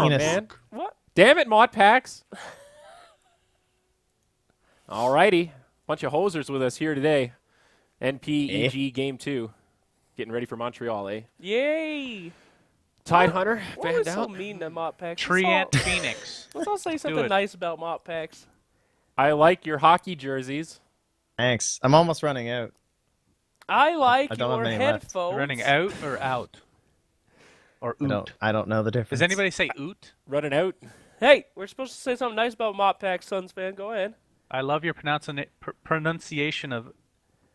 Penis. man. What? Damn it, Mod Packs. Alrighty. Bunch of hosers with us here today. NPEG Game 2. Getting ready for Montreal, eh? Yay! Tide Hunter, Why are we banned so out. mean to Mop Packs? Treant Phoenix. Let's all say Do something it. nice about Mop Packs. I like your hockey jerseys. Thanks. I'm almost running out. I like I don't your have any left. headphones. Running out or out? Or oot? I don't know the difference. Does anybody say oot? Running out. Hey, we're supposed to say something nice about Mop Packs, Suns fan. Go ahead. I love your pronunciation of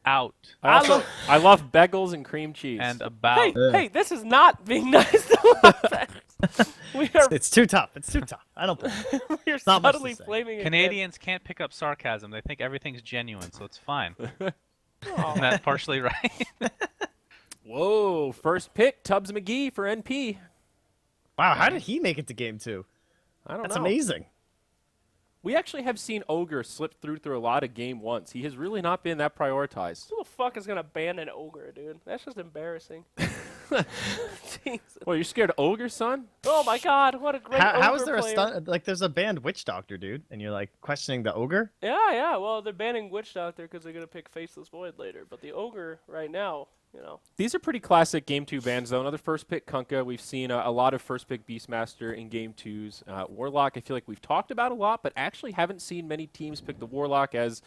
out I love bagels and cream cheese. and about. Hey, hey, this is not being nice to Mop Packs. We are It's too tough. It's too tough. I don't think. we're not much to subtly say. flaming again. Canadians can't pick up sarcasm. They think everything's genuine, so it's fine. Aw. Isn't that partially right? Whoa, first pick, Tubbs McGee for NP. Wow, how did he make it to game 2? I don't That's know. amazing. We actually have seen Ogre slip through a lot of game ones. He has really not been that prioritized. Who the fuck is gonna ban an ogre, dude? That's just embarrassing. Jesus. Well, you're scared of Ogre, son? Oh my god, what a great How ogre is there a player. stun? Like, there's a banned witch doctor, dude, and you're like questioning the ogre. Yeah, well, they're banning Witch Doctor because they're gonna pick Faceless Void later. But the ogre right now, you know. These are pretty classic Game 2 bans, though. Another first pick Kunkka. We've seen a lot of first pick Beastmaster in Game 2s. Warlock, I feel like we've talked about a lot, but actually haven't seen many teams pick the Warlock as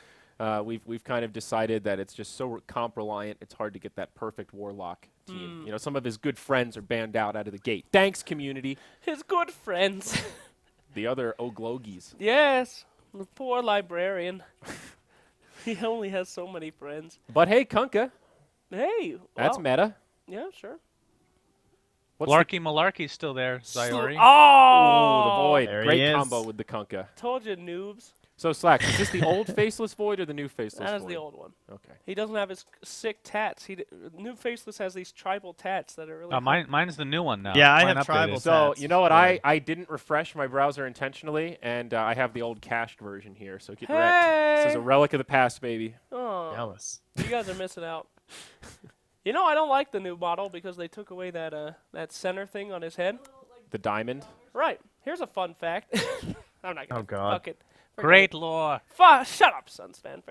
we've kind of decided that it's just so comp reliant, it's hard to get that perfect Warlock team. You know, some of his good friends are banned out of the gate. Thanks, community. His good friends. The other Oglogies. Yes, the poor librarian. He only has so many friends. But hey, Kunkka, Hey, that's well, meta. yeah, sure. What's the Larky Malarkey's still there, Zyori. Ooh, Oh, the Void. There he Great is. combo with the Kunkka. Told you, noobs. So, Slack, is this the old Faceless Void or the new Faceless That is Void? the old one. Okay. He doesn't have his sick tats. New Faceless has these tribal tats that are really. Mine's the new one now. Yeah, I Mine have updated. tribal So, tats. you know what? Yeah. I didn't refresh my browser intentionally, and I have the old cached version here, so get wrecked. This is Hey! a relic of the past, baby. Oh, Jealous. you guys are missing out. You know, I don't like the new model because they took away that center thing on his head. The diamond. Right. Here's a fun fact. I'm not gonna. Oh, God. Fuck it. Forget Great it. lore. Shut up, Suns fan.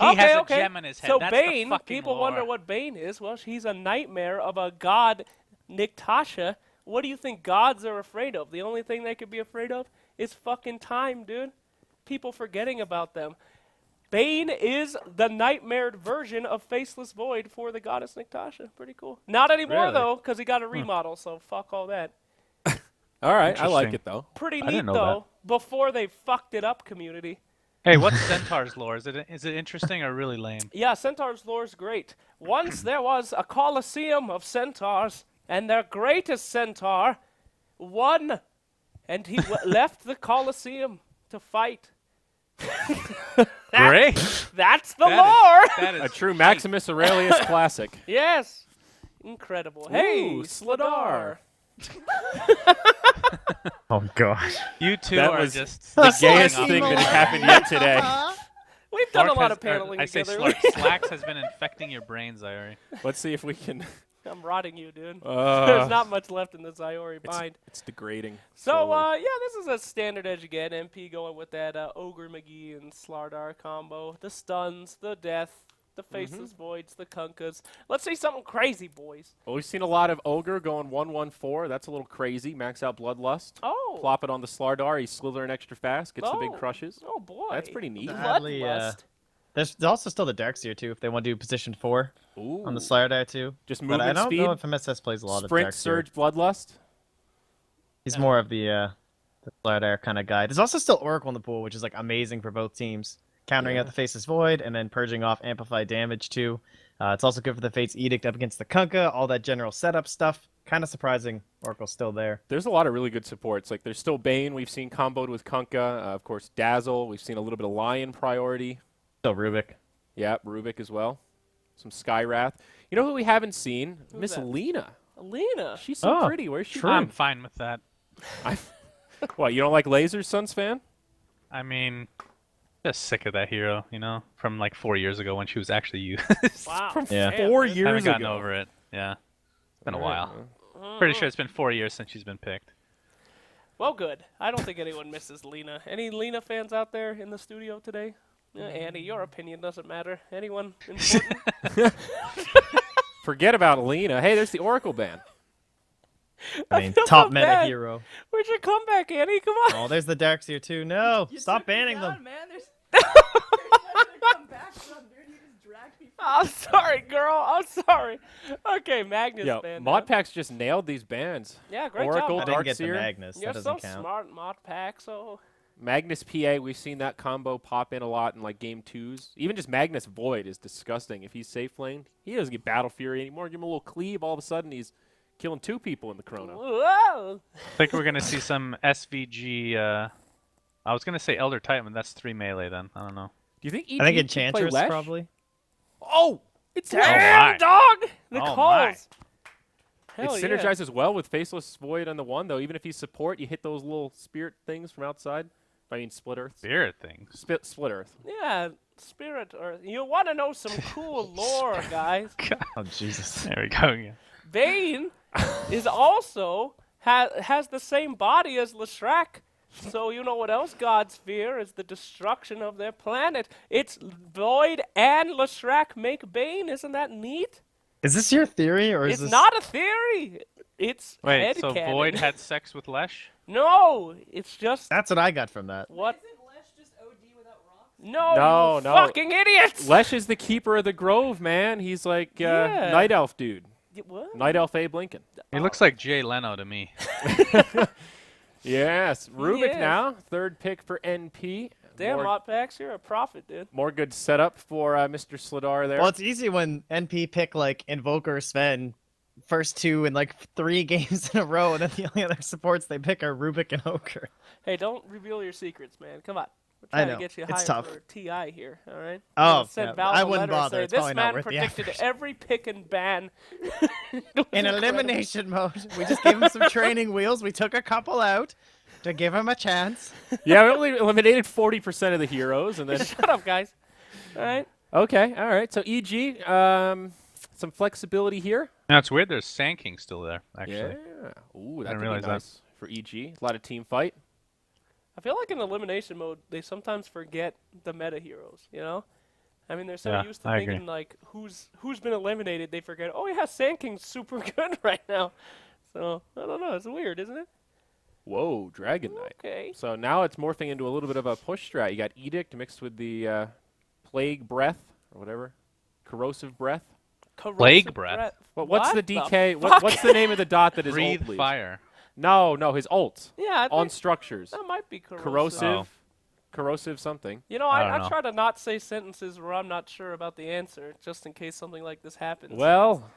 He has a gem in his head. So That's Bane, the fucking people lore. wonder what Bane is. Well, he's a nightmare of a god, Niktasha. What do you think gods are afraid of? The only thing they could be afraid of is fucking time, dude. People forgetting about them. Bane is the nightmared version of Faceless Void for the goddess Niktasha. Pretty cool. Not anymore, Really? though, because he got a remodel, so fuck all that. All right, I like Interesting. it, though. Pretty I neat, didn't know though, before they fucked it up, community. Hey, what's Centaur's lore? Is it interesting or really lame? Yeah, Centaur's lore's great. Once there was a coliseum of centaurs, and their greatest centaur won, and he left the coliseum to fight. Great. That's the That lore! is- that is A true Maximus Aurelius classic. Yes. Incredible. Hey, Ooh, Sladar. Oh gosh. You two That are was just The going gayest off. thing that has happened yet today. We've done a Slark lot of has- or, paneling I say together. Slacks has been infecting your brain, Zyori. Let's see if we can. I'm rotting you, dude. Uh, There's not much left in the Zyori it's, mind. it's degrading. So, slowly. yeah, this is a standard edge again. MP going with that Ogre McGee and Slardar combo. The stuns, the death, the faceless voids, the kunkas. Let's see something crazy, boys. Well, we've seen a lot of Ogre going 1-1-4. That's a little crazy. Max out Bloodlust. Oh. Plop it on the Slardar. He's slithering extra fast. Gets the big Oh. crushes. Oh, boy. That's pretty neat. Sadly, Bloodlust. There's also still the Darkseer too, if they want to do position 4 Ooh. on the Slardar too. Just But I movement don't speed. know if MSS plays a lot Sprint, of Darkseer. surge, Bloodlust. He's more of the Slardar kind of guy. There's also still Oracle in the pool, which is like amazing for both teams. Countering out the Faceless Void and then purging off amplified damage too. It's also good for the Fate's Edict up against the Kunkka, all that general setup stuff. Kind of surprising Oracle's still there. There's a lot of really good supports. Like there's still Bane. We've seen comboed with Kunkka. Of course, Dazzle. We've seen a little bit of Lion priority. Still Rubik. Yeah, Rubik as well. Some Skywrath. You know who we haven't seen? Who's Miss that? Lena. Alina. She's so Oh, pretty. Where's she true. I'm from? fine with that. What, you don't like lasers, Suns fan? I mean, just sick of that hero, you know, from like 4 years ago when she was actually used. Wow. Yeah. Damn, 4 dude. years Haven't gotten ago. over it. Yeah, it's been a All right, while. well. Pretty sure it's been 4 years since she's been picked. Well, good. I don't think anyone misses Lena. Any Lena fans out there in the studio today? Andy, your opinion doesn't matter. Anyone important? Forget about Lena. Hey, there's the Oracle ban. I mean, feel top so meta bad. hero. Where's your comeback, Andy? Come on. Oh, there's the Darkseer too. No, stop banning them. Man, there's gonna come back from, dude. You just dragged me. I'm sorry, girl. I'm sorry. Okay, Magnus Yo, banned. Modpacks just nailed these bans. Yeah, great Oracle, job. I didn't get the Darkseer. Magnus. You're That so doesn't count. smart, Modpack. So Magnus PA, we've seen that combo pop in a lot in like game 2s. Even just Magnus Void is disgusting. If he's safe lane, he doesn't get Battle Fury anymore. Give him a little cleave, all of a sudden he's killing 2 people in the chrono. whoa. I think we're gonna see some SVG. I was gonna say Elder Titan, but that's 3 melee then. I don't know. Do you think EG I think could play Enchantress Lesh? probably. Oh, it's Damn, my. dog. The Oh, calls. It Hell yeah. synergizes well with Faceless Void on the one, though. Even if he's support, you hit those little spirit things from outside. I mean, Split Earth. Spirit things. Split Earth. Yeah, Spirit Earth. You want to know some cool lore, guys? Oh Jesus. There we go. Yeah. Bane is also has the same body as Leshrac. So you know what else gods fear is the destruction of their planet. It's Void and Leshrac make Bane. Isn't that neat? Is this your theory or is It's this? not a theory. It's Wait, so headcanon. Void had sex with Lesh? No, it's just That's what I got from that. what? Isn't Lesh just OD without rocks? No, No, you no. fucking idiots! Lesh is the keeper of the grove, man. He's like Yeah. Night Elf dude. What? Night Elf Abe Lincoln. He looks like Jay Leno to me. Yes, Rubik is. now, 3rd pick for NP. Damn, more, Modpacks, you're a prophet, dude. more good setup for Mr. Sladar there. Well, it's easy when NP pick like Invoker or Sven, first 2 in like 3 games in a row, and then the only other supports they pick are Rubik and Oker. Hey, don't reveal your secrets, man. Come on. We're I trying know. to get you It's higher tough. for TI here, all right? Oh, I'm gonna send yeah, Valve I a wouldn't letter bother. saying, It's this probably not man worth the predicted effort." every pick and ban. It was In incredible. elimination mode, we just gave him some training wheels. We took a couple out to give him a chance. Yeah, we only eliminated 40% of the heroes, and then Shut up, guys. All right? okay, all right. So EG, some flexibility here. No, it's weird. There's Sand King still there, actually. Yeah. Ooh, that Didn't could be realize that. nice for EG. A lot of team fight. I feel like in elimination mode, they sometimes forget the meta heroes, you know? I mean, they're so Yeah, used to I thinking, agree. like, who's been eliminated, they forget, oh, yeah, Sand King's super good right now. So, I don't know. It's weird, isn't it? Whoa, Dragon Knight. Okay. So now it's morphing into a little bit of a push strat. You got Edict mixed with the Plague Breath, or whatever. Corrosive Breath. Corrosive breath? What's the What DK? fuck? What's the name of the dot that is Breathe ult leaves? fire. No, his ult. Yeah, I On think structures. that might be corrosive. Corrosive. Oh. Corrosive something. You know, I I don't know. try to not say sentences where I'm not sure about the answer, just in case something like this happens. Well,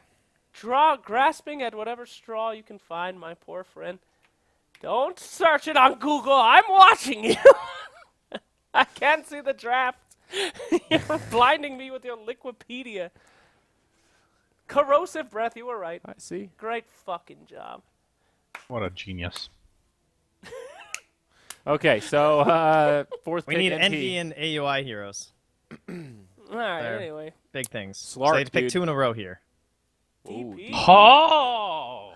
Grasping at whatever straw you can find, my poor friend. Don't search it on Google. I'm watching you. I can't see the draft. You're blinding me with your Liquipedia. Corrosive breath, you were right. I see. Great fucking job. What a genius. Okay, so fourth We pick need NP. NP and AUI heroes. All right, There. anyway. Big things. So Slark, they had to pick dude. 2 in a row here. Ooh, DP. Oh!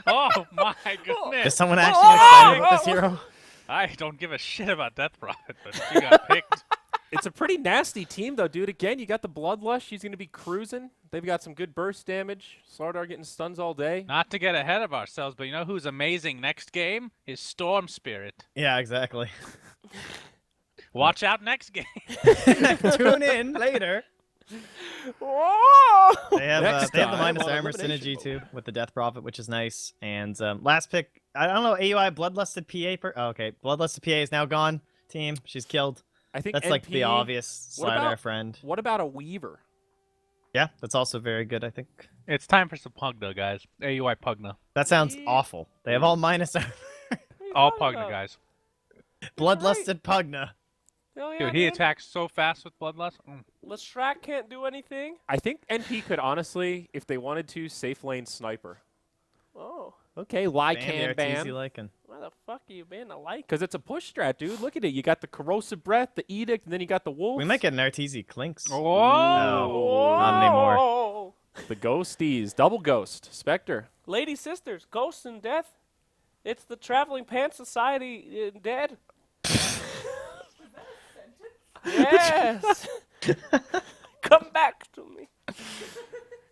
Oh my goodness! Is someone actually excited with this hero? I don't give a shit about Death Prophet, but she got picked. It's a pretty nasty team, though, dude. Again, you got the Bloodlust. She's going to be cruising. They've got some good burst damage. Slardar getting stuns all day. Not to get ahead of ourselves, but you know who's amazing next game? Is Storm Spirit. Yeah, exactly. Watch out next game. Tune in later. Whoa! They have Next they have the time minus on armor Elimination synergy too with the Death Prophet, which is nice. And last pick, I don't know, AUI Bloodlusted PA. Oh, okay, Bloodlusted PA is now gone. Team, she's killed. I think That's like NP the obvious What slide about- our friend. What about a Weaver? Yeah, that's also very good. I think It's time for some Pugna, guys. AUI Pugna. that sounds Yeah. awful. They have all minus armor. All talking Pugna, about? guys. Bloodlusted Pugna. Hell yeah, Dude, he man. attacks so fast with Bloodlust. Lestrak can't do anything. I think NP could honestly, if they wanted to, safe lane sniper. Oh, Okay, Bam, Lycan the easy ban. liking. why the fuck are you being a like? Because it's a push strat, dude. Look at it. You got the Corrosive Breath, the Edict, and then you got the Wolf. We might get an Arteezy Clinks. Oh! No, not anymore. Whoa! The Ghosties. Double Ghost. Spectre. Lady Sisters, Ghosts and Death. It's the Traveling Pants Society dead. Yes. Come back to me.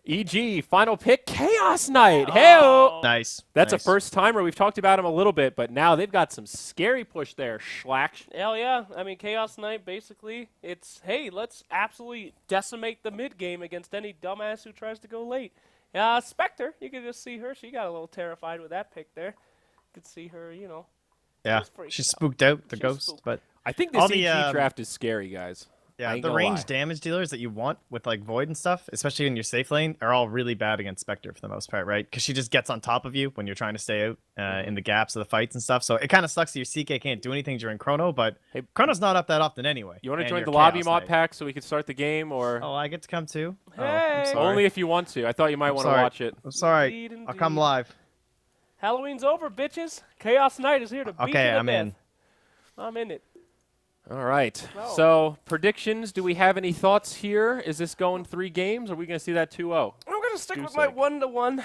EG, final pick, Chaos Knight. Hey-o. Nice. That's nice. a first timer. We've talked about him a little bit, but now they've got some scary push there. Schlack. Hell yeah. I mean, Chaos Knight, basically, it's, hey, let's absolutely decimate the mid game against any dumbass who tries to go late. Spectre, you can just see her. She got a little terrified with that pick there. You could see her, you know. Yeah, freaked she's out. spooked out, the She's ghost. spooked. But I think this All the, EG draft is scary, guys. I yeah, ain't the gonna range lie. damage dealers that you want with like Void and stuff, especially in your safe lane, are all really bad against Spectre for the most part, right? Because she just gets on top of you when you're trying to stay out in the gaps of the fights and stuff. So it kind of sucks that your CK can't do anything during Chrono, but Hey, Chrono's not up that often anyway. You want to and join you're the lobby Chaos mod Knight. pack so we can start the game, or Oh, I get to come too. Oh, Hey! I'm sorry. only if you want to? I thought you might want to sorry. watch it. I'm sorry. Indeed, I'll come indeed. live. Halloween's over, bitches. Chaos Knight is here to beat you Okay, to I'm in. death. I'm in it. All right. Oh. So predictions. Do we have any thoughts here? Is this going 3 games? Or are we going to see that 2-0? I'm going to stick Goose with my egg. 1-1.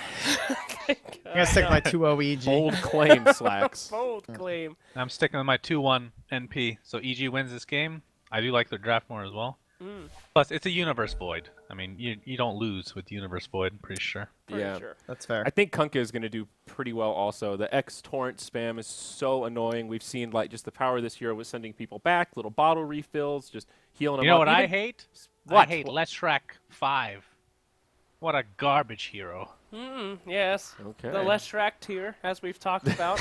I'm gonna stick with my 2-0 EG. Bold claim, Slacks. Bold claim. I'm sticking with my 2-1 NP. So EG wins this game. I do like their draft more as well. Plus, it's a Universe Void. I mean, you don't lose with Universe Void, I'm pretty sure. Pretty Yeah. sure. That's fair. I think Kunkka is going to do pretty well also. The X torrent spam is so annoying. We've seen like just the power of this hero with sending people back, little bottle refills, just healing them You know up. what I Even- hate? What? I hate Leshrac 5. What a garbage hero. Yes. Okay. The Leshrac tier, as we've talked about.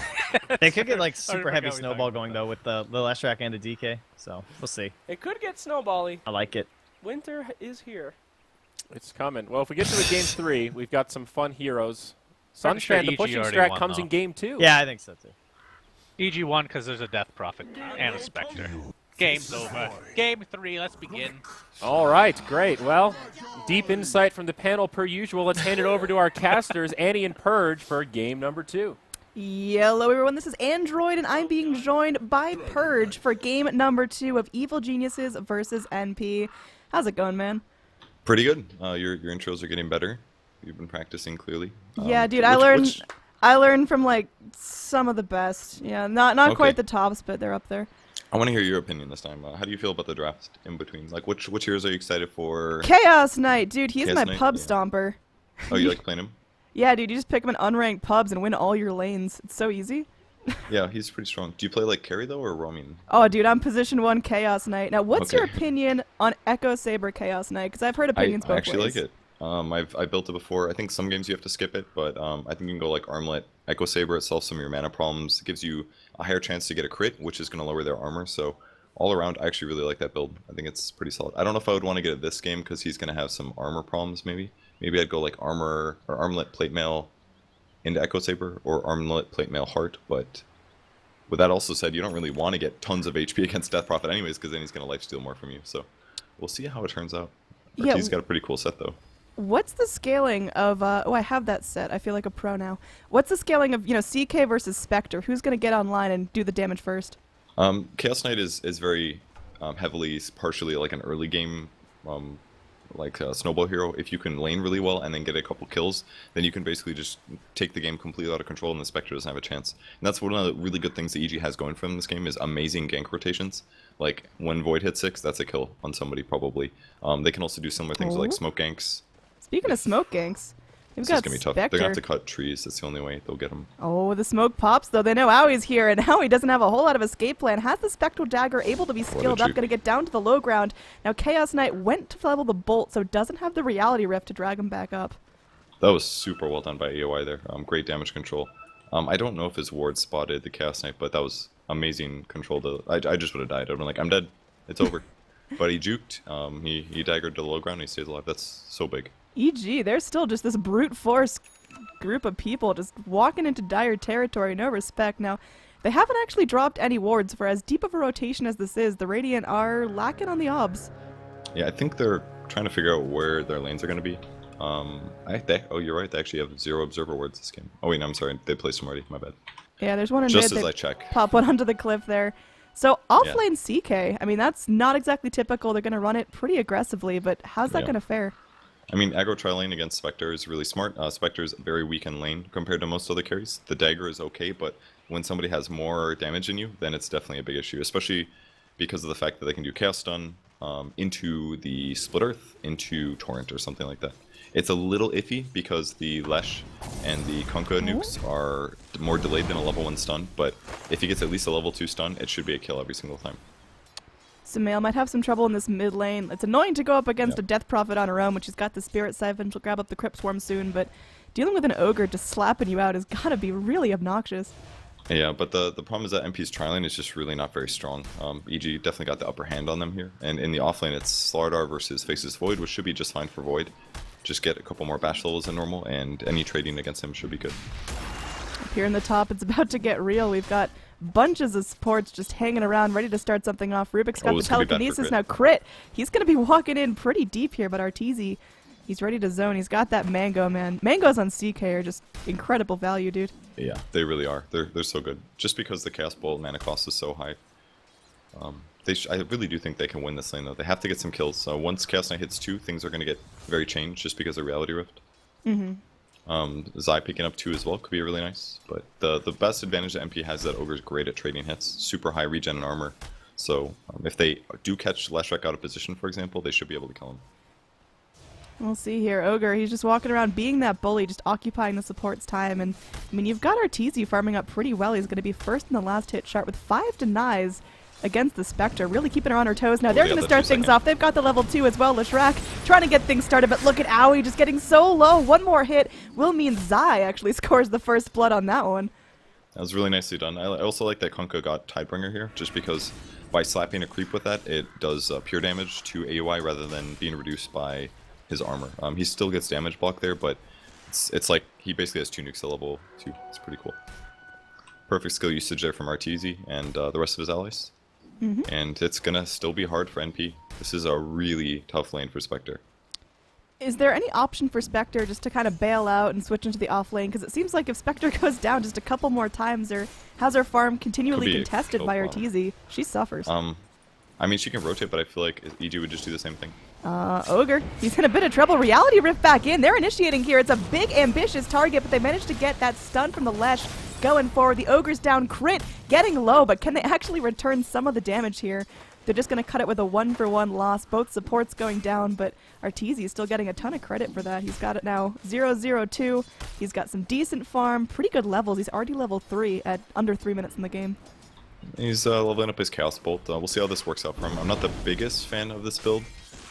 They could get like super forgot heavy we talked snowball about going though with the Leshrac and the DK. So we'll see. It could get snowbally. I like it. Winter is here. It's coming. Well, if we get to the game 3, we've got some fun heroes. Pretty sure Sunstrand, the EG pushing already strat won, comes though. in game 2. Yeah, I think so too. EG won because there's a Death Prophet and a Spectre. Game's over. Game 3, let's begin. All right, great. Well, deep insight from the panel per usual. Let's hand it over to our casters, Annie and Purge, for game number 2. Hello, everyone. This is Android, and I'm being joined by Purge for game number 2 of Evil Geniuses versus NP. How's it going, man? Pretty good. Your intros are getting better. You've been practicing clearly. Yeah, dude, which- I learned from like some of the best. Yeah, not Okay. quite the tops, but they're up there. I want to hear your opinion this time. How do you feel about the draft in between? Like, which heroes are you excited for? Chaos Knight, dude, he's Chaos my Knight, pub yeah. stomper. Oh, you like playing him? Yeah, dude, you just pick him in unranked pubs and win all your lanes. It's so easy. Yeah, he's pretty strong. Do you play like carry though, or roaming? Oh, dude, I'm position 1 Chaos Knight. Now, what's your Okay. opinion on Echo Saber Chaos Knight? Because I've heard opinions I both actually ways. like it. I built it before. I think some games you have to skip it, but I think you can go like Armlet. Echo Saber, it solves some of your mana problems. It gives you a higher chance to get a crit, which is going to lower their armor. So all around, I actually really like that build. I think it's pretty solid. I don't know if I would want to get it this game because he's going to have some armor problems. Maybe I'd go like armor or Armlet Plate Mail into Echo Saber or Armlet Plate Mail Heart. But with that also said, you don't really want to get tons of HP against Death Prophet anyways, because then he's going to lifesteal more from you. So we'll see how it turns out. Yeah, He's got a pretty cool set though. What's the scaling of, oh, I have that set. I feel like a pro now. What's the scaling of, CK versus Spectre? Who's going to get online and do the damage first? Chaos Knight is very heavily, partially like an early game, like a snowball hero. If you can lane really well and then get a couple kills, then you can basically just take the game completely out of control and the Spectre doesn't have a chance. And that's one of the really good things that EG has going for them in this game is amazing gank rotations. Like when Void hits 6, that's a kill on somebody probably. They can also do similar things like Oh. smoke ganks. Speaking of smoke ganks, we've This is got gonna be tough. They're Spectre. gonna have to cut trees. That's the only way they'll get them. Oh, the smoke pops, though. They know Owie's here, and Owie doesn't have a whole lot of escape plan. Has the Spectral Dagger able to be skilled up, juke. going to get down to the low ground. Now, Chaos Knight went to level the Bolt, so doesn't have the Reality Rift to drag him back up. That was super well done by AOI there. Great damage control. I don't know if his ward spotted the Chaos Knight, but that was amazing control. I just would have died. I'd been like, I'm dead. It's over. But he juked. He daggered to the low ground. And he stays alive. That's so big. EG, there's still just this brute force group of people just walking into dire territory, no respect. Now, they haven't actually dropped any wards for as deep of a rotation as this is. The Radiant are lacking on the obs. Yeah, I think they're trying to figure out where their lanes are going to be. Oh, you're right. They actually have 0 observer wards this game. Oh wait, no, I'm sorry. They placed them already. My bad. Yeah, there's one in Just mid. as They I check. pop one onto the cliff there. So Yeah. offlane CK, I mean, that's not exactly typical. They're going to run it pretty aggressively, but how's that Yeah. going to fare? I mean, aggro tri-lane against Spectre is really smart. Spectre's very weak in lane compared to most other carries. The dagger is okay, but when somebody has more damage in you, then it's definitely a big issue, especially because of the fact that they can do Chaos Stun into the Split Earth, into Torrent or something like that. It's a little iffy because the Lesh and the Kunkka nukes are more delayed than a level 1 stun, but if he gets at least a level 2 stun, it should be a kill every single time. Sumail might have some trouble in this mid lane. It's annoying to go up against a Death Prophet on her own, when she's got the Spirit Siphon. She'll grab up the Crypt Swarm soon, but dealing with an Ogre just slapping you out is gotta be really obnoxious. Yeah, but the problem is that MP's tri-lane is just really not very strong. EG definitely got the upper hand on them here, and in the offlane it's Slardar versus Faceless Void, which should be just fine for Void. Just get a couple more bash levels than normal, and any trading against him should be good. Up here in the top, it's about to get real. We've got bunches of supports just hanging around, ready to start something off. Rubik's got the telekinesis now. Crit. He's going to be walking in pretty deep here, but Arteezy, he's ready to zone. He's got that Mango, man. Mangoes on CK are just incredible value, dude. Yeah, they really are. They're so good. Just because the Chaos Bolt mana cost is so high. I really do think they can win this lane, though. They have to get some kills. So once Chaos Knight hits 2, things are going to get very changed just because of Reality Rift. Zai picking up 2 as well could be really nice. But the best advantage that MP has is that Ogre's great at trading hits. Super high regen and armor. So if they do catch Leshrac out of position, for example, they should be able to kill him. We'll see here. Ogre, he's just walking around being that bully, just occupying the support's time. And, I mean, you've got Arteezy farming up pretty well. He's going to be first in the last hit chart with 5 denies against the Spectre, really keeping her on her toes. Now they're going to start things off. They've got the level 2 as well. Leshrac trying to get things started, but look at Owie just getting so low. One more hit will mean Zai actually scores the first blood on that one. That was really nicely done. I also like that Kunkka got Tidebringer here, just because by slapping a creep with that, it does pure damage to AOI rather than being reduced by his armor. He still gets damage block there, but it's like he basically has 2 nukes at level 2. It's pretty cool. Perfect skill usage there from Arteezy and the rest of his allies. And it's gonna still be hard for NP. This is a really tough lane for Spectre. Is there any option for Spectre just to kind of bail out and switch into the off lane? Because it seems like if Spectre goes down just a couple more times or has her farm continually contested by Arteezy, she suffers. I mean, she can rotate, but I feel like EG would just do the same thing. Ogre, he's in a bit of trouble. Reality Rift back in. They're initiating here. It's a big, ambitious target, but they managed to get that stun from the Lesh going forward. The Ogre's down. Crit getting low, but can they actually return some of the damage here? They're just going to cut it with a 1-for-1 loss. Both supports going down, but Arteezy is still getting a ton of credit for that. He's got it now 0-0-2. He's got some decent farm, pretty good levels. He's already level 3 at under 3 minutes in the game. He's leveling up his Chaos Bolt. We'll see how this works out for him. I'm not the biggest fan of this build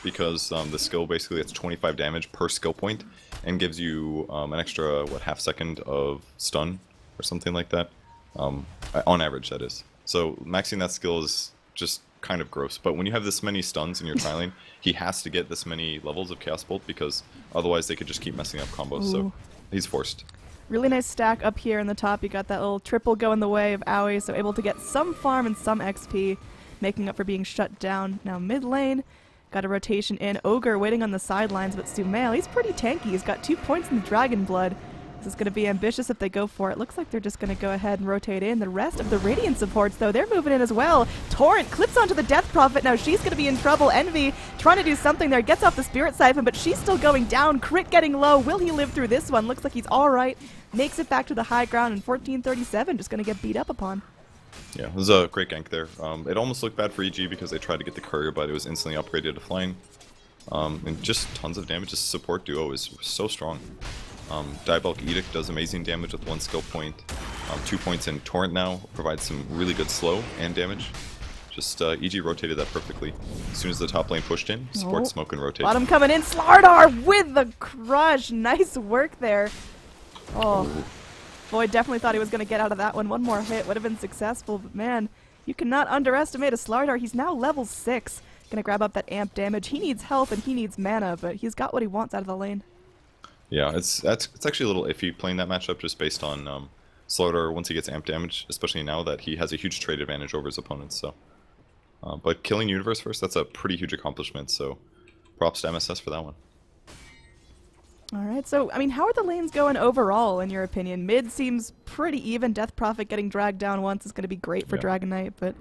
because the skill basically gets 25 damage per skill point and gives you an extra, half second of stun or something like that. On average, that is. So maxing that skill is just kind of gross. But when you have this many stuns in your tri-lane, he has to get this many levels of Chaos Bolt because otherwise they could just keep messing up combos. Ooh. So he's forced. Really nice stack up here in the top. You got that little triple going the way of Owie, so able to get some farm and some XP, making up for being shut down. Now mid lane, got a rotation in. Ogre waiting on the sidelines, but Sumail, he's pretty tanky. He's got 2 points in the Dragon Blood. This is going to be ambitious if they go for it. Looks like they're just going to go ahead and rotate in. The rest of the Radiant supports, though, they're moving in as well. Torrent clips onto the Death Prophet. Now she's going to be in trouble. Envy trying to do something there. Gets off the Spirit Siphon, but she's still going down. Crit getting low. Will he live through this one? Looks like he's all right. Makes it back to the high ground, and 1437 just going to get beat up upon. Yeah, it was a great gank there. It almost looked bad for EG because they tried to get the courier, but it was instantly upgraded to flying. And just tons of damage. This support duo is so strong. Diabolic Edict does amazing damage with 1 skill point. 2 points in Torrent now provides some really good slow and damage. Just EG rotated that perfectly. As soon as the top lane pushed in, support smoke and rotate. Bottom coming in. Slardar with the crush. Nice work there. Oh, Void definitely thought he was going to get out of that one. One more hit would have been successful, but man, you cannot underestimate a Slardar. He's now level 6. Going to grab up that amp damage. He needs health and he needs mana, but he's got what he wants out of the lane. Yeah, it's actually a little iffy playing that matchup just based on Slardar once he gets amp damage, especially now that he has a huge trade advantage over his opponents. So, but killing Universe first, that's a pretty huge accomplishment. So, props to MSS for that one. All right, so I mean, how are the lanes going overall in your opinion? Mid seems pretty even. Death Prophet getting dragged down once is going to be great for Dragon Knight, but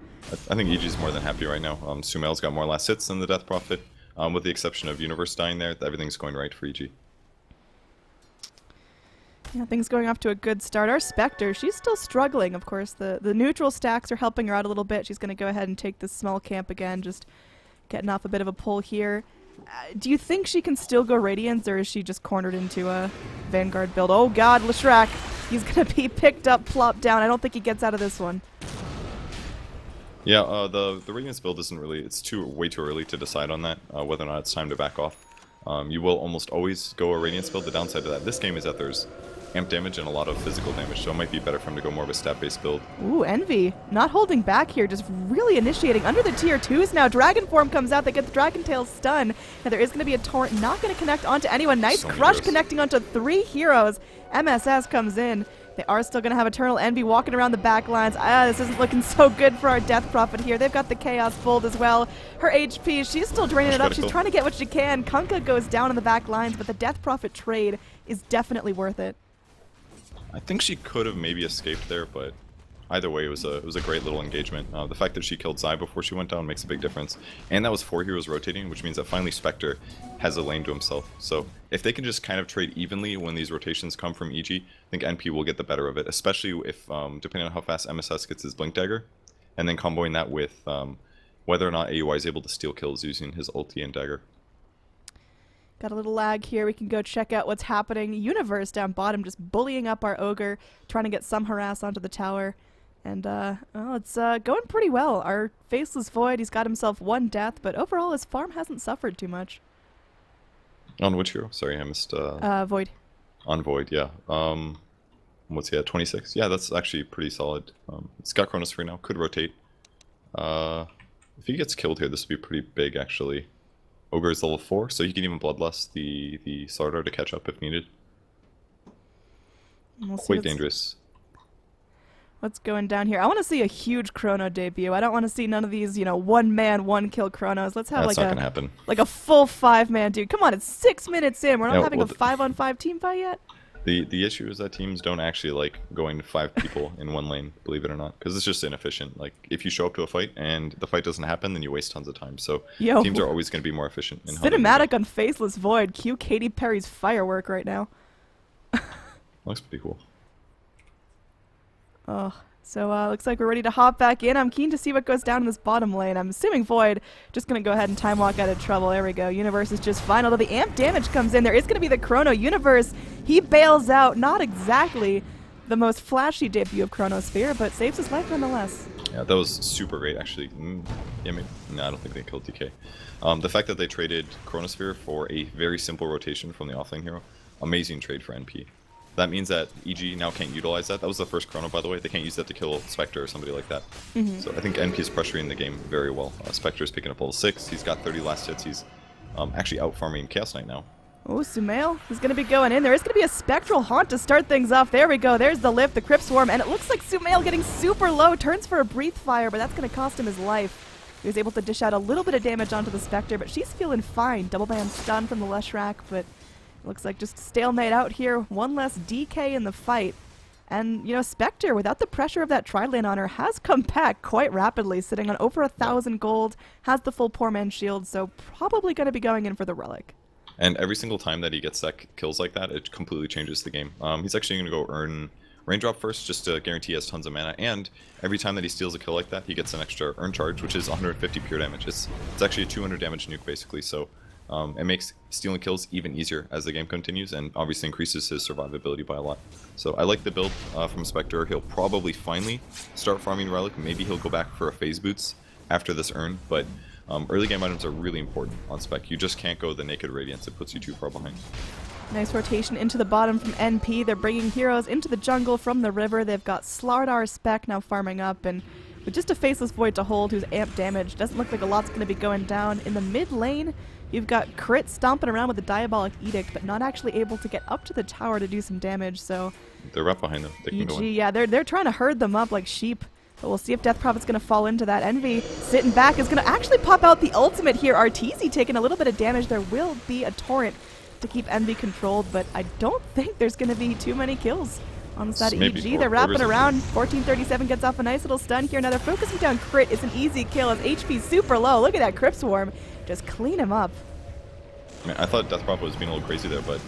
I think EG's more than happy right now. Sumail's got more last hits than the Death Prophet. With the exception of Universe dying there, everything's going right for EG. Yeah, things going off to a good start. Our Spectre, she's still struggling, of course. The neutral stacks are helping her out a little bit. She's going to go ahead and take this small camp again, just getting off a bit of a pull here. Do you think she can still go Radiance, or is she just cornered into a Vanguard build? Oh god, Leshrac, he's going to be picked up, plopped down. I don't think he gets out of this one. Yeah, the Radiance build isn't really, it's way too early to decide on that, whether or not it's time to back off. You will almost always go a Radiance build. The downside to that this game is that there's amp damage and a lot of physical damage, so it might be better for him to go more of a stat-based build. Ooh, Envy, not holding back here, just really initiating under the tier 2s now. Dragon Form comes out, that gets Dragon Tail stun. Now there is going to be a torrent, not going to connect onto anyone. Nice So many crush heroes. connecting onto 3 heroes. MSS comes in. They are still going to have Eternal Envy walking around the back lines. This isn't looking so good for our Death Prophet here. They've got the Chaos Bolt as well. Her HP, she's still draining it up. She's trying to get what she can. Kunkka goes down on the back lines, but the Death Prophet trade is definitely worth it. I think she could have maybe escaped there, but either way, it was a great little engagement. The fact that she killed Zai before she went down makes a big difference. And that was 4 heroes rotating, which means that finally Spectre has a lane to himself. So if they can just kind of trade evenly when these rotations come from EG, I think NP will get the better of it, especially if, depending on how fast MSS gets his Blink Dagger, and then comboing that with whether or not AUI is able to steal kills using his ulti and dagger. Got a little lag here. We can go check out what's happening. Universe down bottom just bullying up our Ogre, trying to get some harass onto the tower. And, it's going pretty well. Our Faceless Void, he's got himself 1 death, but overall his farm hasn't suffered too much. On which hero? Sorry, I missed... Void. On Void, yeah. What's he at? 26? Yeah, that's actually pretty solid. It's got Chronosphere now. Could rotate. If he gets killed here, this would be pretty big, actually. Ogre is level 4, so he can even Bloodlust the Sardar to catch up if needed. We'll see Quite dangerous. what's going down here. I want to see a huge Chrono debut. I don't want to see none of these, one man, 1 kill Chronos. Let's have That's not gonna happen. like a full 5-man dude. Come on, it's 6 minutes in. We're not Yeah, having well, a 5-on-5 team fight yet. The issue is that teams don't actually like going to 5 people in one lane, believe it or not, because it's just inefficient. Like, if you show up to a fight and the fight doesn't happen, then you waste tons of time. So Yo. teams are always going to be more efficient in how they do Cinematic it. on Faceless Void. Cue Katy Perry's firework right now. Looks pretty cool. Oh, so looks like we're ready to hop back in. I'm keen to see what goes down in this bottom lane. I'm assuming Void just going to go ahead and time walk out of trouble. There we go. Universe is just fine. Although the amp damage comes in, there is going to be the Chrono. Universe, he bails out. Not exactly the most flashy debut of Chronosphere, but saves his life nonetheless. Yeah, that was super great, actually. Yeah, maybe. No, I don't think they killed DK. The fact that they traded Chronosphere for a very simple rotation from the offlane hero, amazing trade for NP. That means that EG now can't utilize that. That was the first Chrono, by the way. They can't use that to kill Spectre or somebody like that. So I think NP is pressuring the game very well. Spectre is picking up level 6. He's got 30 last hits. He's actually out farming Chaos Knight now. Oh, Sumail is going to be going in. There is going to be a Spectral Haunt to start things off. There we go. There's the lift, the Crypt Swarm, and it looks like Sumail getting super low. Turns for a Breathe Fire, but that's going to cost him his life. He was able to dish out a little bit of damage onto the Spectre, but she's feeling fine. Double band stun from the Leshrac, but looks like just stalemate out here. 1 less DK in the fight. And, Spectre, without the pressure of that tri-lane on her, has come back quite rapidly, sitting on over 1,000 gold, has the full Poor Man Shield, so probably going to be going in for the Relic. And every single time that he gets that kills like that, it completely changes the game. He's actually going to go earn Raindrop first, just to guarantee he has tons of mana, and every time that he steals a kill like that, he gets an extra Earn Charge, which is 150 pure damage. It's actually a 200 damage nuke, basically, so it makes stealing kills even easier as the game continues, and obviously increases his survivability by a lot. So I like the build from Spectre. He'll probably finally start farming Relic. Maybe he'll go back for a Phase Boots after this Earn, but early game items are really important on Spec. You just can't go the Naked Radiance. It puts you too far behind. Nice rotation into the bottom from NP. They're bringing heroes into the jungle from the river. They've got Slardar Spec now farming up, and with just a Faceless Void to hold who's amp damage, doesn't look like a lot's going to be going down. In the mid lane, you've got Crit stomping around with the Diabolic Edict, but not actually able to get up to the tower to do some damage, so They're right behind them. They can go EG, in. yeah, they're trying to herd them up like sheep. But we'll see if Death Prophet's going to fall into that. Envy sitting back is going to actually pop out the ultimate here. Arteezy taking a little bit of damage. There will be a torrent to keep Envy controlled, but I don't think there's going to be too many kills on the side of Maybe EG. They're wrapping around. 1437 gets off a nice little stun here. Now they're focusing down Crit. It's an easy kill as HP super low. Look at that Crypt Swarm. just clean him up. I mean, I thought Death Prophet was being a little crazy there, but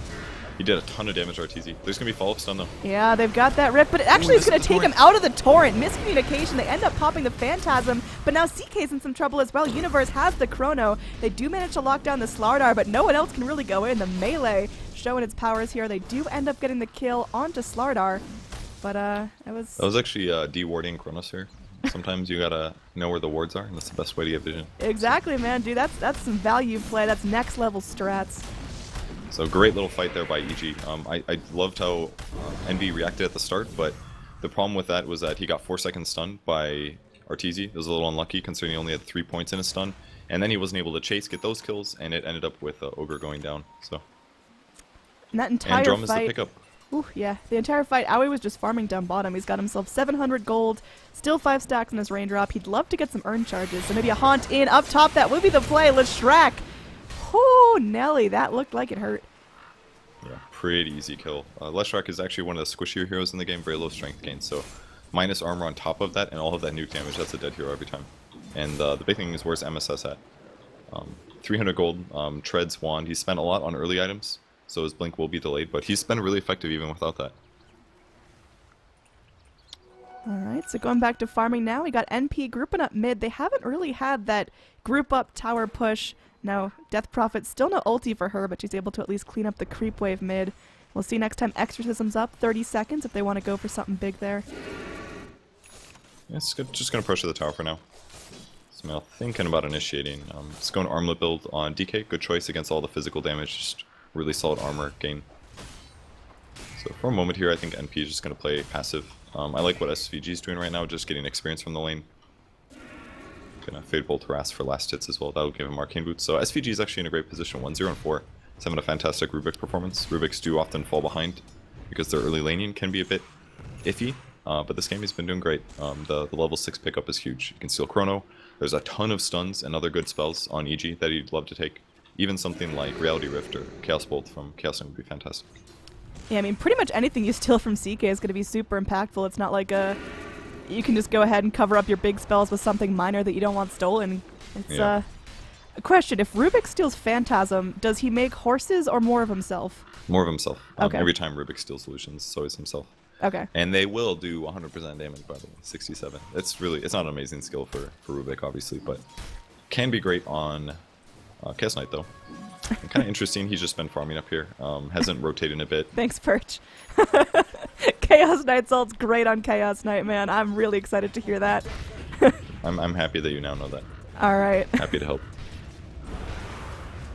he did a ton of damage to RTZ. There's going to be follow-up stun, though. Yeah, they've got that rip, but it actually is going to take him out of the torrent. Miscommunication. They end up popping the Phantasm, but now CK's in some trouble as well. Universe has the Chrono. They do manage to lock down the Slardar, but no one else can really go in. The melee showing its powers here. They do end up getting the kill onto Slardar, but it was... That was actually de-warding Chronos here. Sometimes you gotta know where the wards are, and that's the best way to get vision. Exactly, man, dude. That's some value play. That's next level strats. So great little fight there by EG. I loved how Envy reacted at the start, but the problem with that was that he got 4 seconds stunned by Arteezy. It was a little unlucky considering he only had 3 points in his stun, and then he wasn't able to chase, get those kills, and it ended up with Ogre going down. So. And that entire Drum is the fight... pickup. Ooh, yeah. The entire fight, Aoi was just farming down bottom. He's got himself 700 gold, still 5 stacks in his raindrop. He'd love to get some earn charges, so maybe a haunt in up top. That would be the play. Leshrac. Oh, Nelly, that looked like it hurt. Yeah, pretty easy kill. Leshrac is actually one of the squishier heroes in the game, very low strength gain, so minus armor on top of that and all of that nuke damage, that's a dead hero every time. And the big thing is where's MSS at? 300 gold, Treads Wand. He spent a lot on early items, so his blink will be delayed, but he's been really effective even without that. Alright, so going back to farming now, we got NP grouping up mid. They haven't really had that group up tower push. Now, Death Prophet, still no ulti for her, but she's able to at least clean up the creep wave mid. We'll see next time Exorcism's up, 30 seconds if they want to go for something big there. Yeah, it's good. Just going to push to the tower for now. So now thinking about initiating. Just going armlet build on DK, good choice against all the physical damage, just really solid armor gain. So for a moment here, I think NP is just going to play passive. I like what SVG is doing right now, just getting experience from the lane. Gonna Fade Bolt Harass for last hits as well, that'll give him Arcane Boots. So SVG is actually in a great position, 1-0-4. He's having a fantastic Rubik performance. Rubiks do often fall behind because their early laning can be a bit iffy, but this game he's been doing great. The level 6 pickup is huge. You can steal Chrono, there's a ton of stuns and other good spells on EG that he'd love to take. Even something like Reality Rift or Chaos Bolt from Chaos would be fantastic. Yeah, I mean, pretty much anything you steal from CK is going to be super impactful. It's not like you can just go ahead and cover up your big spells with something minor that you don't want stolen. It's a question. If Rubik steals Phantasm, does he make horses or more of himself? More of himself. Okay. Every time Rubik steals solutions, it's always himself. Okay. And they will do 100% damage, by the way, 67. It's not an amazing skill for Rubik, obviously, but can be great on Chaos Knight, though. Kind of interesting, he's just been farming up here. Hasn't rotated a bit. Thanks, Perch. Chaos Knight's ult's great on Chaos Knight, man. I'm really excited to hear that. I'm happy that you now know that. Alright. Happy to help.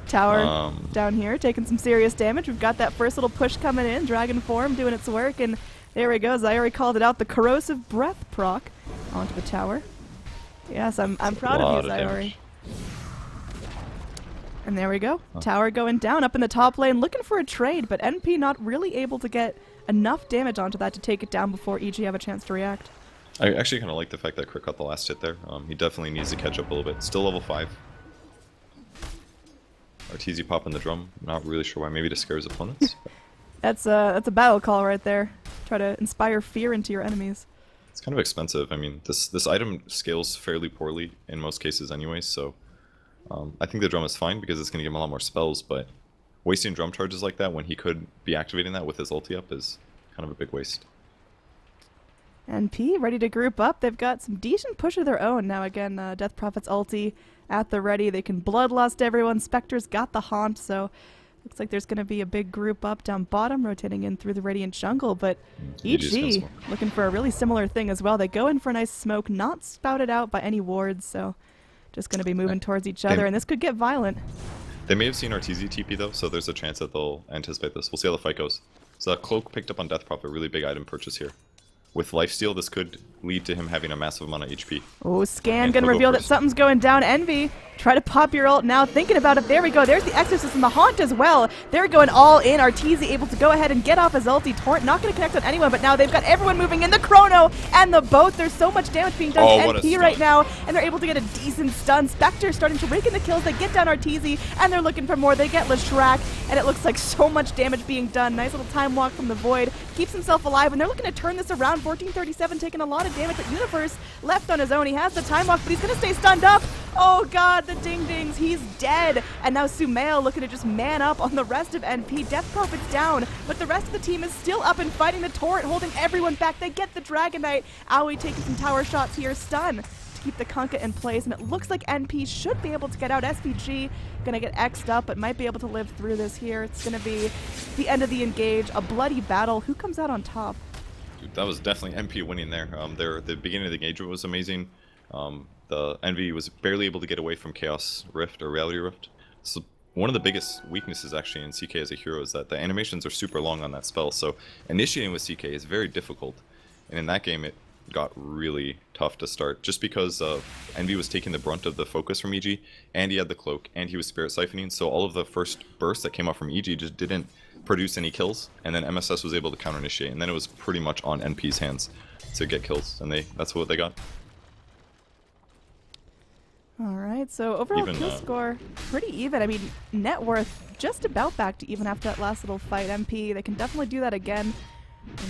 Tower down here, taking some serious damage. We've got that first little push coming in. Dragon form doing its work, and there he goes. I already called it out. The corrosive breath proc onto the tower. Yes, I'm proud of you, Zayori. And there we go. Tower going down up in the top lane, looking for a trade, but NP not really able to get enough damage onto that to take it down before EG have a chance to react. I actually kind of like the fact that Crit got the last hit there. He definitely needs to catch up a little bit. Still level 5. Arteezy popping the drum. Not really sure why. Maybe to scare his opponents. That's a battle call right there. Try to inspire fear into your enemies. It's kind of expensive. I mean, this item scales fairly poorly in most cases anyways, so I think the drum is fine because it's going to give him a lot more spells, but wasting drum charges like that when he could be activating that with his ulti up is kind of a big waste. NP ready to group up. They've got some decent push of their own. Now again, Death Prophet's ulti at the ready. They can bloodlust everyone. Spectre's got the haunt, so looks like there's going to be a big group up down bottom, rotating in through the Radiant Jungle, but EG looking for a really similar thing as well. They go in for a nice smoke, not spouted out by any wards, so just going to be moving towards each other, and this could get violent. They may have seen Arteezy TP though, so there's a chance that they'll anticipate this. We'll see how the fight goes. So Cloak picked up on Death Prophet, really big item purchase here. With Lifesteal, this could lead to him having a massive amount of HP. Oh, Scan gonna reveal that something's going down. Envy, try to pop your ult now. Thinking about it. There we go. There's the Exorcism, the Haunt as well. They're going all in. Arteezy able to go ahead and get off his ulti. Torrent not gonna connect on anyone, but now they've got everyone moving in. The Chrono and the boat. There's so much damage being done to NP right now, and they're able to get a decent stun. Spectre starting to rake in the kills. They get down Arteezy, and they're looking for more. They get Leshrac, and it looks like so much damage being done. Nice little time walk from the Void. Keeps himself alive, and they're looking to turn this around. down. 1437 taking a lot of damage, but Universe left on his own. He has the time lock, but he's going to stay stunned up. Oh god, the ding-dings, he's dead. And now Sumail looking to just man up on the rest of NP. Death Prophet's down, but the rest of the team is still up and fighting the torrent, holding everyone back. They get the Dragon Knight. Aoi taking some tower shots here. Stun to keep the Kunkka in place, and it looks like NP should be able to get out. SVG gonna get X'd up, but might be able to live through this here. It's gonna be the end of the engage, a bloody battle. Who comes out on top? Dude, that was definitely NP winning there. The beginning of the engagement was amazing. The Envy was barely able to get away from Chaos Rift or Reality Rift. So one of the biggest weaknesses actually in CK as a hero is that the animations are super long on that spell, so initiating with CK is very difficult. And in that game it got really tough to start, just because Envy was taking the brunt of the focus from EG, and he had the cloak, and he was spirit siphoning, so all of the first bursts that came out from EG just didn't produce any kills, and then MSS was able to counter initiate, and then it was pretty much on NP's hands to get kills, and that's what they got. Alright, so overall Even, kill score, pretty even. I mean, net worth just about back to even after that last little fight. MP, they can definitely do that again.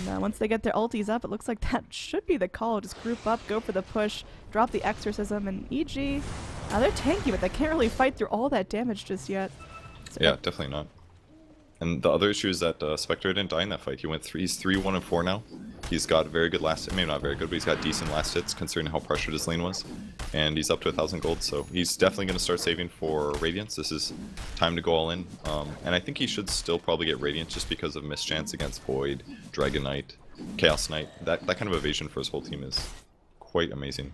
And once they get their ultis up, it looks like that should be the call. Just group up, go for the push, drop the exorcism, and EG, they're tanky, but they can't really fight through all that damage just yet. Yeah, definitely not. And the other issue is that Spectre didn't die in that fight. He's 3-1-4 now. He's got very good last hit, maybe not very good, but he's got decent last hits considering how pressured his lane was. And he's up to 1,000 gold, so he's definitely going to start saving for Radiance. This is time to go all in. And I think he should still probably get Radiance just because of mischance against Void, Dragon Knight, Chaos Knight. That kind of evasion for his whole team is quite amazing.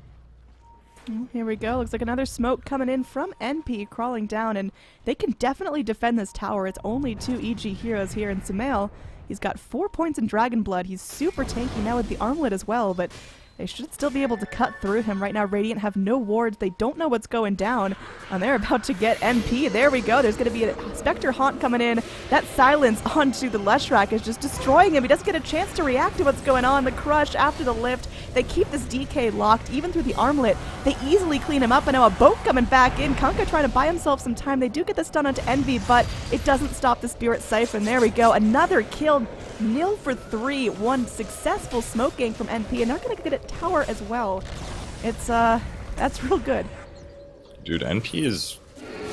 Here we go. Looks like another smoke coming in from NP, crawling down, and they can definitely defend this tower. It's only 2 EG heroes here in Sumail. He's got 4 points in Dragon Blood. He's super tanky now with the armlet as well, but they should still be able to cut through him. Right now, Radiant have no wards. They don't know what's going down, and they're about to get NP. There we go. There's going to be a Spectre Haunt coming in. That silence onto the Leshrac is just destroying him. He doesn't get a chance to react to what's going on. The crush after the lift. They keep this DK locked, even through the armlet. They easily clean him up, and now a boat coming back in. Kunkka trying to buy himself some time. They do get the stun onto Envy, but it doesn't stop the Spirit Siphon. There we go. Another kill. 0 for 3. One successful smoke gank from NP, and they're going to get a tower as well. It's, that's real good. Dude, NP is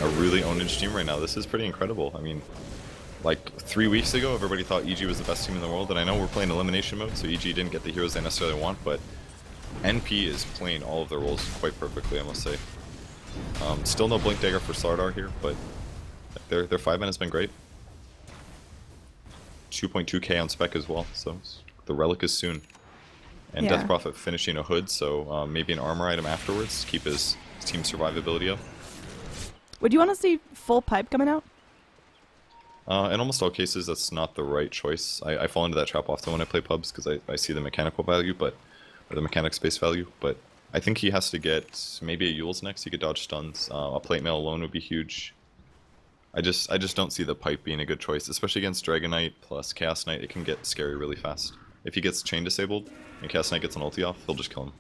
a really ownage team right now. This is pretty incredible. I mean, like 3 weeks ago, everybody thought EG was the best team in the world, and I know we're playing elimination mode, so EG didn't get the heroes they necessarily want, but NP is playing all of their roles quite perfectly, I must say. Still no Blink Dagger for Slardar here, but their 5-man has been great. 2.2k on spec as well, so the relic is soon. And Yeah. Death Prophet finishing a hood, so maybe an armor item afterwards to keep his team survivability up. Would you want to see full pipe coming out? In almost all cases, that's not the right choice. I fall into that trap often when I play pubs because I see the mechanical value, or the mechanic space value, but I think he has to get maybe a Yule's next. He could dodge stuns. A plate mail alone would be huge. I just don't see the pipe being a good choice, especially against Dragon Knight plus Chaos Knight. It can get scary really fast. If he gets chain disabled and Chaos Knight gets an ulti off, they'll just kill him.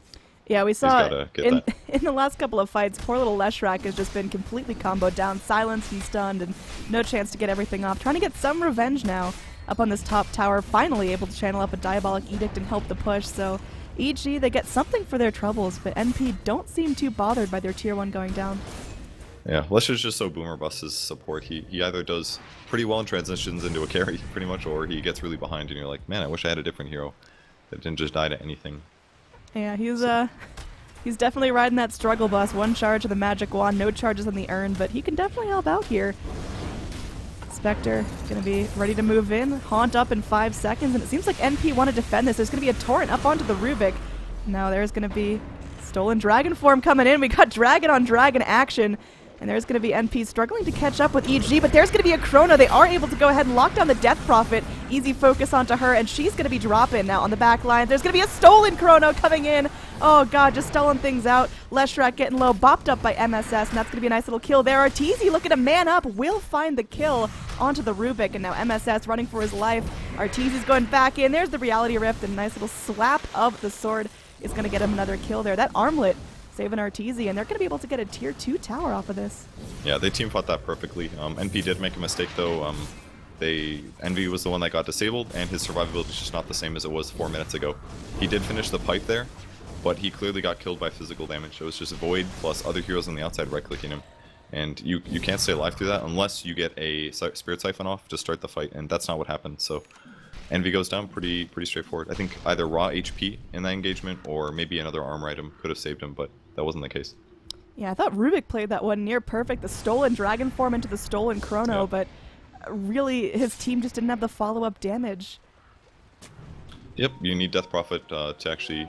Yeah, we saw gotta get in that. in the last couple of fights, poor little Leshrac has just been completely comboed down. Silence, he's stunned, and no chance to get everything off. Trying to get some revenge now up on this top tower. Finally able to channel up a Diabolic Edict and help the push. So EG, they get something for their troubles, but NP don't seem too bothered by their tier 1 going down. Yeah, Lesher's just so boomer busts his support. He either does pretty well and transitions into a carry, pretty much, or he gets really behind and you're like, man, I wish I had a different hero that didn't just die to anything. Yeah, he's definitely riding that struggle bus. 1 charge of the magic wand, no charges on the urn, but he can definitely help out here. Spectre gonna be ready to move in, haunt up in 5 seconds, and it seems like NP want to defend this. There's gonna be a torrent up onto the Rubik. Now there's gonna be stolen dragon form coming in. We got dragon on dragon action. And there's going to be NP struggling to catch up with EG, but there's going to be a Chrono. They are able to go ahead and lock down the Death Prophet. Easy focus onto her, and she's going to be dropping now on the back line. There's going to be a stolen Chrono coming in. Oh, God, just stalling things out. Leshrac getting low, bopped up by MSS, and that's going to be a nice little kill there. Arteezy looking to man up, will find the kill onto the Rubik, and now MSS running for his life. Arteezy's going back in. There's the Reality Rift, and a nice little slap of the sword is going to get him another kill there. That armlet saving Arteezy, and they're going to be able to get a tier 2 tower off of this. Yeah, they team fought that perfectly. NP did make a mistake though. Envy was the one that got disabled, and his survivability is just not the same as it was 4 minutes ago. He did finish the pipe there, but he clearly got killed by physical damage. It was just Void plus other heroes on the outside right-clicking him. And you can't stay alive through that unless you get a Spirit Siphon off to start the fight, and that's not what happened. So Envy goes down pretty straightforward. I think either raw HP in that engagement or maybe another armor item could have saved him, but that wasn't the case. Yeah, I thought Rubik played that one near perfect. The stolen Dragon Form into the stolen Chrono, Yeah. but really his team just didn't have the follow-up damage. Yep, you need Death Prophet to actually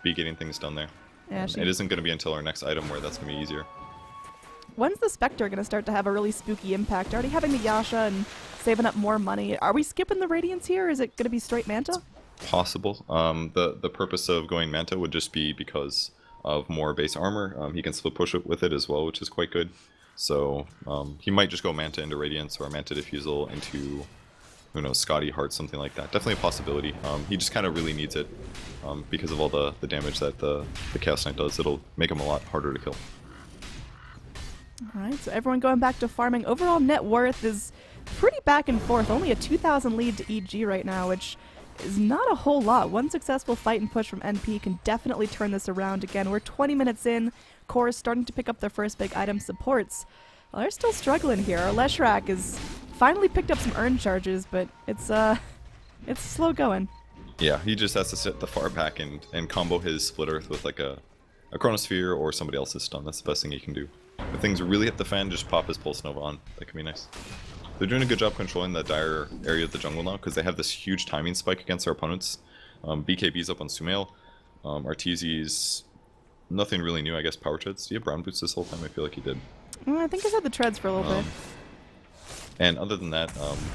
be getting things done there. Yeah, It isn't going to be until our next item where that's going to be easier. When's the Spectre going to start to have a really spooky impact? Already having the Yasha and saving up more money. Are we skipping the Radiance here, or is it going to be straight Manta? Possible. The purpose of going Manta would just be because of more base armor. He can split push it with it as well, which is quite good. So he might just go Manta into Radiance or Manta Diffusal into, who knows, Scotty Heart, something like that. Definitely a possibility. He just kind of really needs it because of all the damage that the Chaos Knight does. It'll make him a lot harder to kill. Alright, so everyone going back to farming. Overall net worth is pretty back and forth. Only a 2,000 lead to EG right now, which is not a whole lot. One successful fight and push from NP can definitely turn this around again. We're 20 minutes in. Core is starting to pick up their first big item supports. Well, they're still struggling here. Our Leshrac has finally picked up some earn charges, but it's slow going. Yeah, he just has to sit the far back and combo his Split Earth with like a Chronosphere or somebody else's stun. That's the best thing he can do. If things really hit the fan, just pop his Pulse Nova on. That could be nice. They're doing a good job controlling the dire area of the jungle now because they have this huge timing spike against our opponents. BKB's up on Sumail. Arteezy's nothing really new, I guess. Power Treads. Did he have Brown Boots this whole time? I feel like he did. I think he's had the treads for a little bit. And other than that,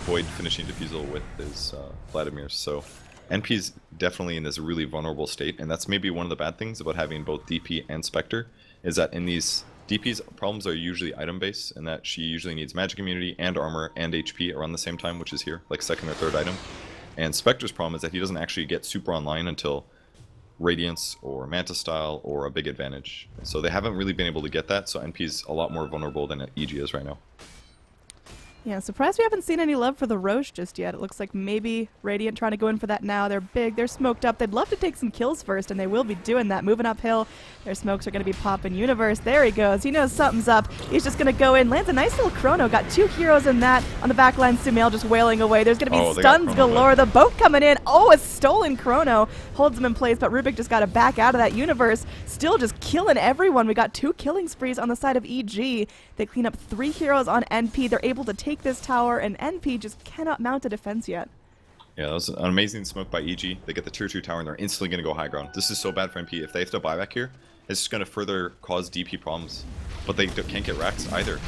Void finishing Diffusal with his Vladimir's. So NP's definitely in this really vulnerable state, and that's maybe one of the bad things about having both DP and Spectre, is that in these DP's problems are usually item based, and that she usually needs magic immunity and armor and HP around the same time, which is here, like second or third item. And Spectre's problem is that he doesn't actually get super online until Radiance or Manta Style or a big advantage. So they haven't really been able to get that, so NP's a lot more vulnerable than EG is right now. Yeah, surprised we haven't seen any love for the Roche just yet. It looks like maybe Radiant trying to go in for that now. They're big, they're smoked up. They'd love to take some kills first, and they will be doing that. Moving uphill, their smokes are going to be popping. Universe, there he goes. He knows something's up. He's just going to go in. Lands a nice little chrono. Got 2 heroes in that. On the back line, Sumail just wailing away. There's going to be stuns galore. The boat coming in. Oh, a stolen chrono. Holds him in place, but Rubik just got to back out of that. Universe still just killing everyone. We got 2 killing sprees on the side of EG. They clean up 3 heroes on NP. They're able to take this tower, and NP just cannot mount a defense yet. Yeah, that was an amazing smoke by EG. They get the tier 2 tower and they're instantly going to go high ground. This is so bad for NP. If they have to buy back here, it's just going to further cause DP problems. But they can't get racks either.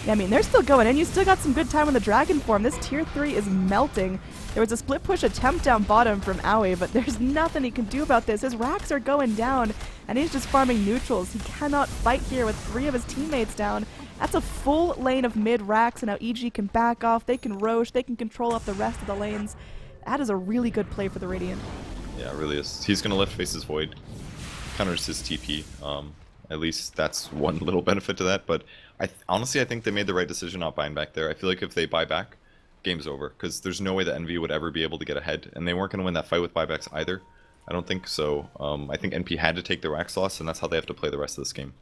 Yeah, I mean, they're still going in. You still got some good time on the Dragon Form. This tier 3 is melting. There was a split push attempt down bottom from Aoi, but there's nothing he can do about this. His racks are going down, and he's just farming neutrals. He cannot fight here with 3 of his teammates down. That's a full lane of mid racks, and now EG can back off. They can Roche. They can control up the rest of the lanes. That is a really good play for the Radiant. Yeah, it really is. He's going to lift Face's Void. Counters his TP. At least that's one little benefit to that, but honestly, I think they made the right decision not buying back there. I feel like if they buy back, game's over, because there's no way that NV would ever be able to get ahead, and they weren't going to win that fight with buybacks either. I don't think so. I think NP had to take the racks loss, and that's how they have to play the rest of this game.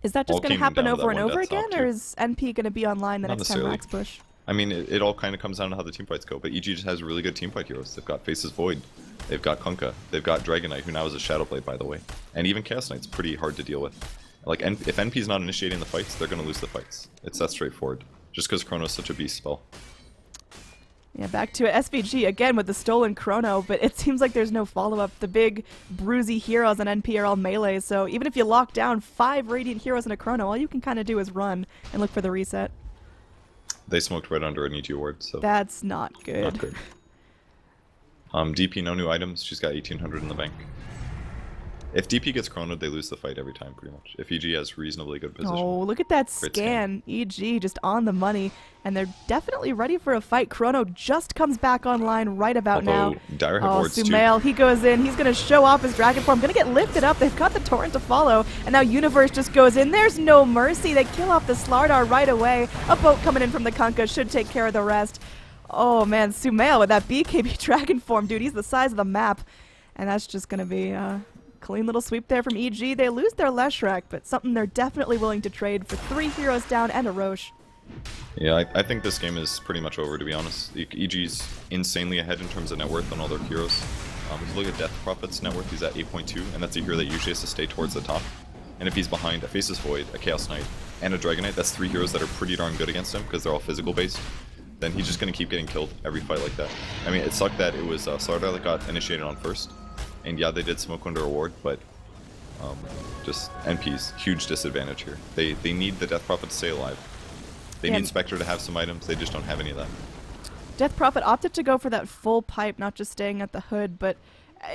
Is that just going to happen over and over again, or too. is NP going to be online the Not next time necessarily. racks push? I mean, it all kind of comes down to how the team fights go, but EG just has really good team fight heroes. They've got Face's Void, they've got Kunkka, they've got Dragon Knight, who now is a Shadowblade, by the way, and even Chaos Knight's pretty hard to deal with. Like, if NP's not initiating the fights, they're going to lose the fights. It's that straightforward, just because Chrono's such a beast spell. Yeah, back to SVG again with the stolen chrono, but it seems like there's no follow-up. The big bruisey heroes on NP are all melee, so even if you lock down 5 Radiant heroes in a chrono, all you can kind of do is run and look for the reset. They smoked right under an EG ward, so That's not good. not good. DP, no new items. She's got 1,800 in the bank. If DP gets chronoed, they lose the fight every time, pretty much. If EG has reasonably good position. Oh, look at that Great scan. EG just on the money, and they're definitely ready for a fight. Chrono just comes back online right about now. Dire have Oh, wards too. Sumail, he goes in. He's going to show off his dragon form. Going to get lifted up. They've got the torrent to follow, and now Universe just goes in. There's no mercy. They kill off the Slardar right away. A boat coming in from the Kunkka should take care of the rest. Oh, man, Sumail with that BKB dragon form, dude. He's the size of the map, and that's just going to be... clean little sweep there from EG. They lose their Leshrac, but something they're definitely willing to trade for 3 heroes down and a Roche. Yeah, I think this game is pretty much over, to be honest. EG's insanely ahead in terms of net worth on all their heroes. If you look at Death Prophet's net worth, he's at 8.2, and that's a hero that usually has to stay towards the top. And if he's behind a Faceless Void, a Chaos Knight, and a Dragon Knight, that's 3 heroes that are pretty darn good against him, because they're all physical based. Then he's just going to keep getting killed every fight like that. I mean, it sucked that it was Slardar that got initiated on first. And yeah, they did smoke under a ward, but just NP's huge disadvantage here. They need the Death Prophet to stay alive. They need Spectre to have some items, they just don't have any of that. Death Prophet opted to go for that full pipe, not just staying at the hood, but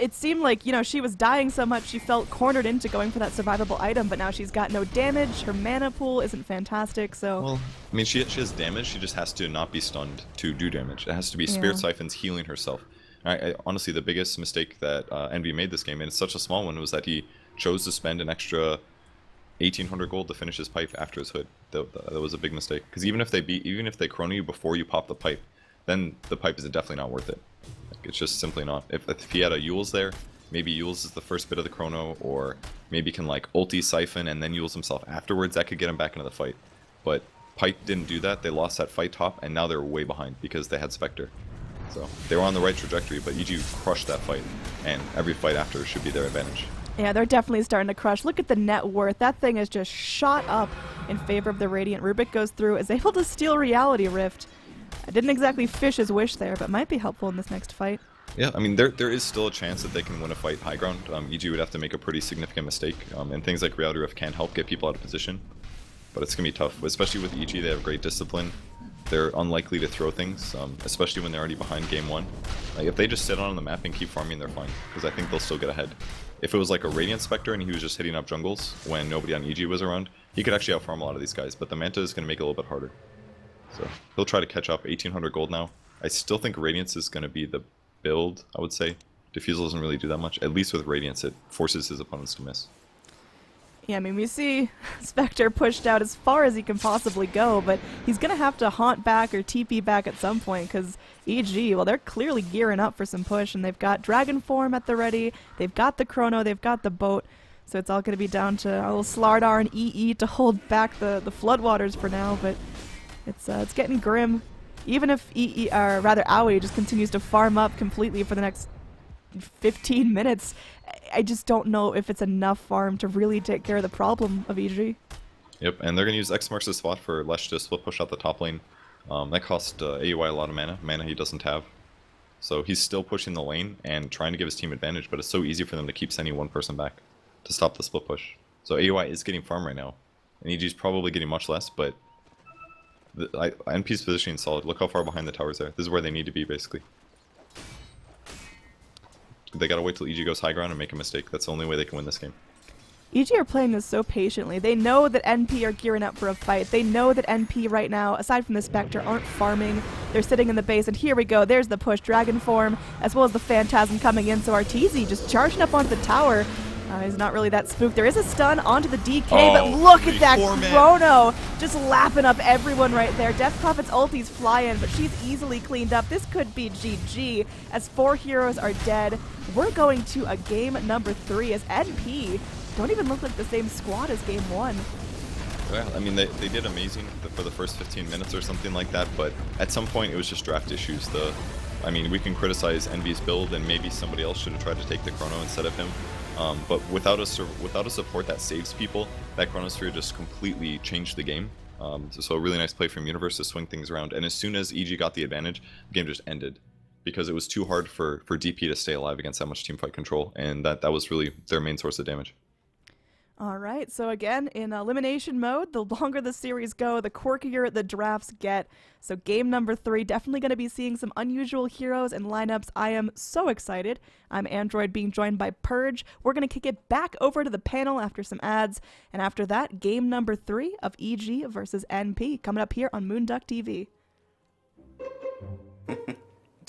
it seemed like, you know, she was dying so much she felt cornered into going for that survivable item, but now she's got no damage, her mana pool isn't fantastic, so... Well, I mean, she has damage, she just has to not be stunned to do damage. It has to be Spirit Siphons healing herself. Honestly, the biggest mistake that Envy made this game, and it's such a small one, was that he chose to spend an extra 1,800 gold to finish his pipe after his hood. That was a big mistake. Because even if they chrono you before you pop the pipe, then the pipe is definitely not worth it. Like, it's just simply not. If he had a Yules there, maybe Yules is the first bit of the chrono, or maybe can like ulti Siphon and then Yules himself afterwards. That could get him back into the fight. But pipe didn't do that. They lost that fight top, and now they're way behind because they had Spectre. So they were on the right trajectory, but EG crushed that fight, and every fight after should be their advantage. Yeah, they're definitely starting to crush. Look at the net worth. That thing is just shot up in favor of the Radiant. Rubik goes through, is able to steal Reality Rift. I didn't exactly fish his wish there, but might be helpful in this next fight. Yeah, I mean, there is still a chance that they can win a fight high ground. EG would have to make a pretty significant mistake, and things like Reality Rift can help get people out of position. But it's going to be tough, especially with EG. They have great discipline. They're unlikely to throw things, especially when they're already behind game 1. Like, if they just sit on the map and keep farming, they're fine, because I think they'll still get ahead. If it was like a Radiant Spectre and he was just hitting up jungles when nobody on EG was around, he could actually outfarm a lot of these guys, but the Manta is going to make it a little bit harder. So he'll try to catch up. 1,800 gold now. I still think Radiance is going to be the build, I would say. Diffusal doesn't really do that much. At least with Radiance, it forces his opponents to miss. Yeah, I mean, we see Spectre pushed out as far as he can possibly go, but he's going to have to haunt back or TP back at some point, because EG, well, they're clearly gearing up for some push, and they've got Dragon Form at the ready, they've got the Chrono, they've got the boat, so it's all going to be down to our little Slardar and EE to hold back the Floodwaters for now, but it's getting grim. Even if EE, or rather Aoi just continues to farm up completely for the next 15 minutes, I just don't know if it's enough farm to really take care of the problem of EG. Yep, and they're going to use X marks the spot for Lesh to split push out the top lane. That cost AUI a lot of mana he doesn't have. So he's still pushing the lane and trying to give his team advantage, but it's so easy for them to keep sending one person back to stop the split push. So AUI is getting farm right now, and EG's probably getting much less, but NP's positioning is solid. Look how far behind the towers are. This is where they need to be, basically. They gotta wait till EG goes high ground and make a mistake. That's the only way they can win this game. EG are playing this so patiently. They know that NP are gearing up for a fight. They know that NP right now, aside from the Spectre, aren't farming. They're sitting in the base, and here we go. There's the push. Dragon Form, as well as the Phantasm coming in. So Arteezy just charging up onto the tower. He's not really that spooked. There is a stun onto the DK, but look at that Chrono just lapping up everyone right there. Death Prophet's ulti's flying, but she's easily cleaned up. This could be GG as 4 heroes are dead. We're going to a game number 3 as NP don't even look like the same squad as game 1. Well, I mean, they did amazing for the first 15 minutes or something like that, but at some point it was just draft issues. I mean, we can criticize Envy's build, and maybe somebody else should have tried to take the Chrono instead of him. But without a support that saves people, that Chronosphere just completely changed the game. So a really nice play from Universe to swing things around. And as soon as EG got the advantage, the game just ended. Because it was too hard for DP to stay alive against that much teamfight control. And that was really their main source of damage. All right, so again, in elimination mode, the longer the series go, the quirkier the drafts get. So game number 3, definitely going to be seeing some unusual heroes and lineups. I am so excited. I'm Android, being joined by Purge. We're going to kick it back over to the panel after some ads. And after that, game number 3 of EG versus NP, coming up here on moonducktv.